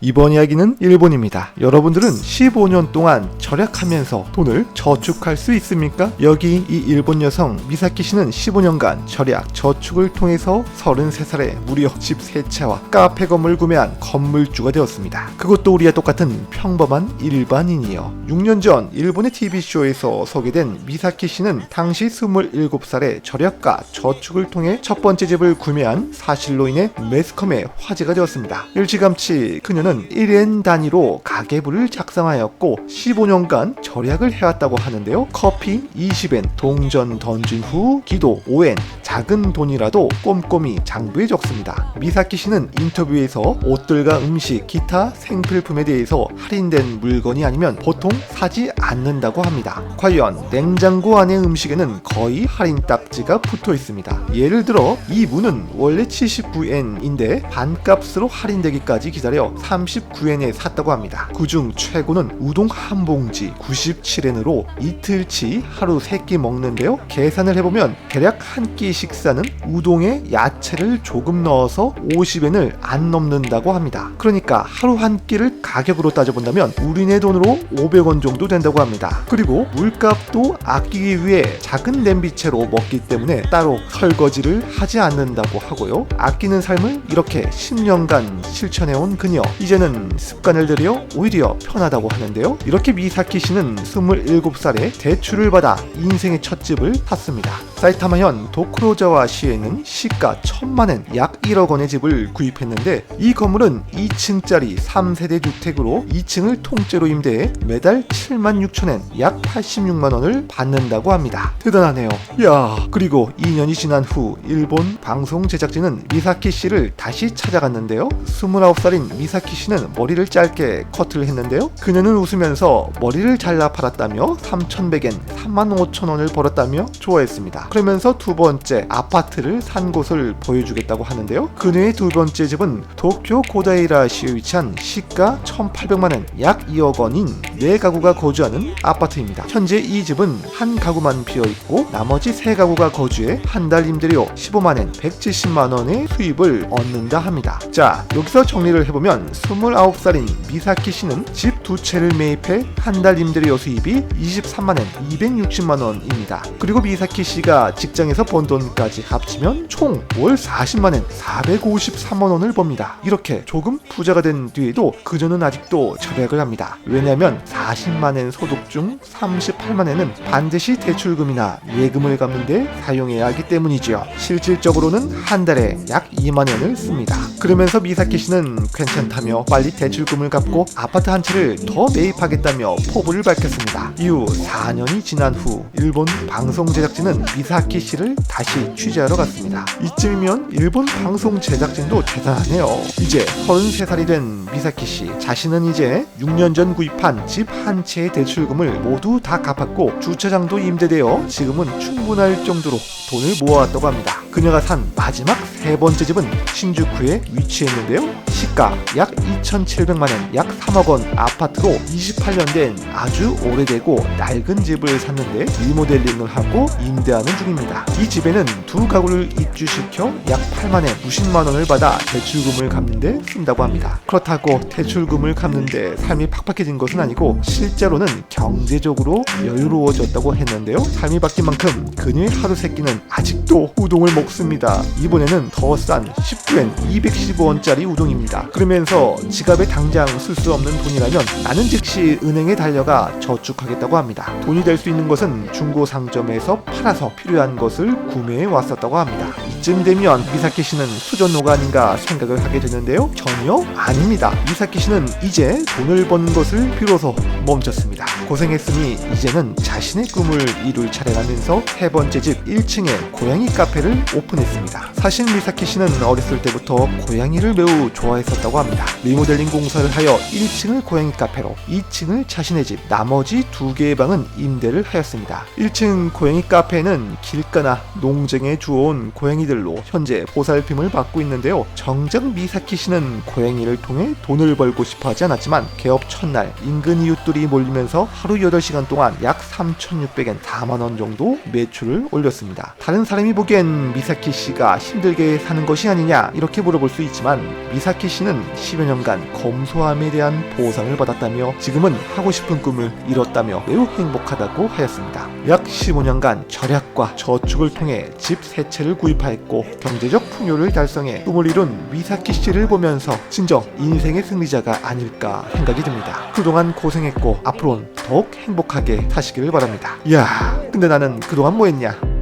이번 이야기는 일본입니다. 여러분들은 15년 동안 절약하면서 돈을 저축할 수 있습니까? 여기 이 일본 여성 미사키 씨는 15년간 절약, 저축을 통해서 33살에 무려 집 3채와 카페 건물을 구매한 건물주가 되었습니다. 그것도 우리와 똑같은 평범한 일반인이요. 6년 전 일본의 TV쇼에서 소개된 미사키 씨는 당시 27살에 절약과 저축을 통해 첫 번째 집을 구매한 사실로 인해 매스컴에 화제가 되었습니다. 일찌감치 그녀는 1엔 단위로 가계부를 작성하였고 15년간 절약을 해왔다고 하는데요. 커피 20엔, 동전 던진 후 기도 5엔, 작은 돈이라도 꼼꼼히 장부에 적습니다. 미사키 씨는 인터뷰에서 옷들과 음식, 기타 생필품에 대해서 할인된 물건이 아니면 보통 사지 않는다고 합니다. 과연 냉장고 안의 음식에는 거의 할인 딱지가 붙어 있습니다. 예를 들어 이 무는 원래 79엔인데 반값으로 할인되기까지 기다려 39엔에 샀다고 합니다. 그중 최고는 우동 한 봉지 97엔으로 이틀치 하루 3끼 먹는데요. 계산을 해보면 대략 한 끼 식사는 우동에 야채를 조금 넣어서 50엔을 안 넘는다고 합니다. 그러니까 하루 한 끼를 가격으로 따져본다면 우리네 돈으로 500원 정도 된다고 합니다. 그리고 물값도 아끼기 위해 작은 냄비채로 먹기 때문에 따로 설거지를 하지 않는다고 하고요. 아끼는 삶을 이렇게 10년간 실천해온 그녀, 이제는 습관을 들여 오히려 편하다고 하는데요. 이렇게 미사키 씨는 27살에 대출을 받아 인생의 첫 집을 샀습니다. 사이타마현 도쿠로자와 시에는 시가 1000만엔 약 1억 원의 집을 구입했는데 이 건물은 2층짜리 3세대 주택으로 2층을 통째로 임대해 매달 76,000엔 약 86만 원을 받는다고 합니다. 대단하네요. 야, 그리고 2년이 지난 후 일본 방송 제작진은 미사키 씨를 다시 찾아갔는데요. 29살인 미사키 씨는 머리를 짧게 커트를 했는데요. 그녀는 웃으면서 머리를 잘라 팔았다며 3,100엔 35,000원을 벌었다며 좋아했습니다. 그러면서 두 번째 아파트를 산 곳을 보여주겠다고 하는데요. 그녀의 두 번째 집은 도쿄 고다이라시에 위치한 시가 1,800만엔 약 2억 원인 4가구가 거주하는 아파트입니다. 현재 이 집은 한 가구만 비어있고 나머지 3가구가 거주해 한 달 임대료 15만엔 170만원의 수입을 얻는다 합니다. 자, 여기서 정리를 해보면 29살인 미사키 씨는 집 2채를 매입해 한 달 임대료 수입이 23만엔 260만원입니다. 그리고 미사키 씨가 직장에서 번 돈까지 합치면 총 월 40만엔 453만원을 법니다. 이렇게 조금 부자가 된 뒤에도 그녀는 아직도 절약을 합니다. 왜냐하면 40만엔 소득 중 38만엔은 반드시 대출금이나 예금을 갚는 데 사용해야 하기 때문이지요. 실질적으로는 한 달에 약 2만엔을 씁니다. 그러면서 미사키 씨는 괜찮다며 빨리 대출금을 갚고 아파트 한 채를 더 매입하겠다며 포부를 밝혔습니다. 이후 4년이 지난 후 일본 방송 제작진은 미사키 씨를 다시 취재하러 갔습니다. 이쯤이면 일본 방송 제작진도 대단하네요. 이제 33살이 된 미사키 씨 자신은 이제 6년 전 구입한 집 한 채의 대출금을 모두 다 갚았고 주차장도 임대되어 지금은 충분할 정도로 돈을 모아왔다고 합니다. 그녀가 산 마지막 세 번째 집은 신주쿠에 위치했는데요. 시가 약 2,700만엔 약 3억 원 아파트로 28년 된 아주 오래되고 낡은 집을 샀는데 리모델링을 하고 임대하는 중입니다. 이 집에는 두 가구를 입주시켜 약 8만엔 90만 원을 받아 대출금을 갚는데 쓴다고 합니다. 그렇다고 대출금을 갚는데 삶이 팍팍해진 것은 아니고 실제로는 경제적으로 여유로워졌다고 했는데요. 삶이 바뀐 만큼 그녀의 하루 세끼는 아직도 우동을 먹습니다. 이번에는 더 싼 19엔 215원짜리 우동입니다. 그러면서 지갑에 당장 쓸 수 없는 돈이라면 나는 즉시 은행에 달려가 저축하겠다고 합니다. 돈이 될 수 있는 것은 중고 상점에서 팔아서 필요한 것을 구매해 왔었다고 합니다. 이쯤 되면 미사키 씨는 수전노가 아닌가 생각을 하게 되는데요. 전혀 아닙니다. 미사키 씨는 이제 돈을 번 것을 비로소 멈췄습니다. 고생했으니 이제는 자신의 꿈을 이룰 차례라면서 세 번째 집 1층에 고양이 카페를 오픈했습니다. 사실 미사키 씨는 어렸을 때부터 고양이를 매우 좋아했었다고 합니다. 리모델링 공사를 하여 1층을 고양이 카페로, 2층을 자신의 집, 나머지 2개의 방은 임대를 하였습니다. 1층 고양이 카페는 길가나 농장에 주워온 고양이들로 현재 보살핌을 받고 있는데요. 정작 미사키 씨는 고양이를 통해 돈을 벌고 싶어 하지 않았지만 개업 첫날 인근 이웃들이 몰리면서 하루 8시간 동안 약 3,600엔 4만원 정도 매출을 올렸습니다. 다른 사람이 보기엔 미사키 씨가 힘들게 사는 것이 아니냐 이렇게 물어볼 수 있지만 미사키 씨는 10여 년간 검소함에 대한 보상을 받았다며 지금은 하고 싶은 꿈을 이뤘다며 매우 행복하다고 하였습니다. 약 15년간 절약과 저축을 통해 집 3채를 구입하였고 경제적 풍요를 달성해 꿈을 이룬 미사키 씨를 보면서 진정 인생의 승리자가 아닐까 생각이 듭니다. 그동안 고생했고 앞으로는 더욱 행복하게 사시기를 바랍니다. 이야, 근데 나는 그동안 뭐 했냐?